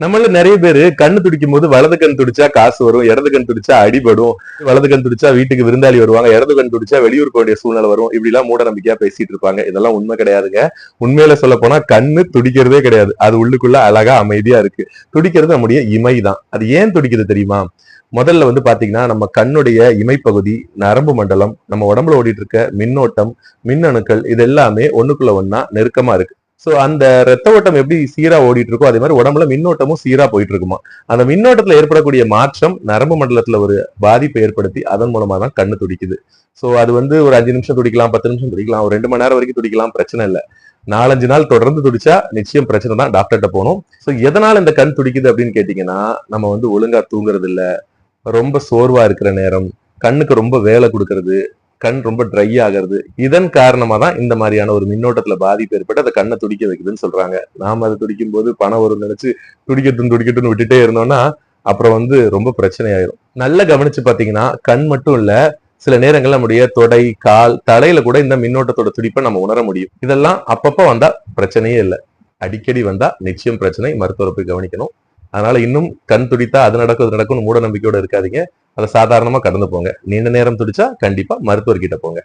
நம்மள நிறைய பேரு கண்ணு துடிக்கும் போது வலது கண் துடிச்சா காசு வரும், இடது கண் துடிச்சா அடிபடும், வலது கண் துடிச்சா வீட்டுக்கு விருந்தாளி வருவாங்க, இடது கண் துடிச்சா வெளியூர் போக வேண்டிய சூழ்நிலை வரும். இப்படி எல்லாம் மூட நம்பிக்கையா பேசிட்டு இருப்பாங்க. இதெல்லாம் உண்மை கிடையாதுங்க. உண்மையில சொல்ல போனா கண்ணு துடிக்கிறதே கிடையாது. அது உள்ளுக்குள்ள அழகா அமைதியா இருக்கு. துடிக்கிறது நம்முடைய இமைதான். அது ஏன் துடிக்குது தெரியுமா? முதல்ல வந்து பாத்தீங்கன்னா நம்ம கண்ணுடைய இமைப்பகுதி, நரம்பு மண்டலம், நம்ம உடம்புல ஓடிட்டு இருக்க மின்னோட்டம், மின்னணுக்கள் இது எல்லாமே ஒண்ணுக்குள்ள ஒண்ணா நெருக்கமா இருக்கு. சோ அந்த ரத்த ஓட்டம் எப்படி சீரா ஓடிட்டு இருக்கோ அதே மாதிரி உடம்புல மின்னோட்டமும் சீரா போயிட்டு இருக்குமா. அந்த மின்னோட்டத்துல ஏற்படக்கூடிய மாற்றம் நரம்பு மண்டலத்துல ஒரு பாதிப்பை ஏற்படுத்தி அதன் மூலமா தான் கண்ணு துடிக்குது. சோ அது வந்து ஒரு 5 நிமிஷம் துடிக்கலாம், 10 நிமிஷம் துடிக்கலாம், ஒரு 2 மணி நேரம் வரைக்கும் துடிக்கலாம், பிரச்சனை இல்லை. 4-5 நாள் தொடர்ந்து துடிச்சா நிச்சயம் பிரச்சனை தான், டாக்டர்கிட்ட போகணும். சோ எதனால இந்த கண் துடிக்குது அப்படின்னு கேட்டீங்கன்னா, நம்ம வந்து ஒழுங்கா தூங்குறது இல்ல, ரொம்ப சோர்வா இருக்கிற நேரம், கண்ணுக்கு ரொம்ப வேலை கொடுக்கறது, கண் ரொம்ப ட்ரை ஆகிறது, இதன் காரணமா தான் இந்த மாதிரியான ஒரு மின்னோட்டத்துல பாதிப்பு ஏற்பட்டு அதை கண்ணை துடிக்க வைக்குதுன்னு சொல்றாங்க. நாம அதை துடிக்கும் போது பணம் வரும் நினைச்சு துடிக்கட்டும் துடிக்கட்டும்னு விட்டுட்டே இருந்தோம்னா அப்புறம் வந்து ரொம்ப பிரச்சனை ஆயிரும். நல்லா கவனிச்சு பாத்தீங்கன்னா கண் மட்டும் இல்ல, சில நேரங்கள் நம்முடைய தொடை, கால், தலையில கூட இந்த மின்னோட்டத்தோட துடிப்பை நம்ம உணர முடியும். இதெல்லாம் அப்பப்ப வந்தா பிரச்சனையே இல்லை. அடிக்கடி வந்தா நிச்சயம் பிரச்சனை, மருத்துவரை போய் கவனிக்கணும். அதனால இன்னும் கண் துடித்தா அது நடக்கும் இது நடக்கும்னு மூட நம்பிக்கையோட இருக்காதீங்க. அதை சாதாரணமா கடந்து போங்க. நீண்ட நேரம் துடிச்சா கண்டிப்பா மருத்துவர்கிட்ட போங்க.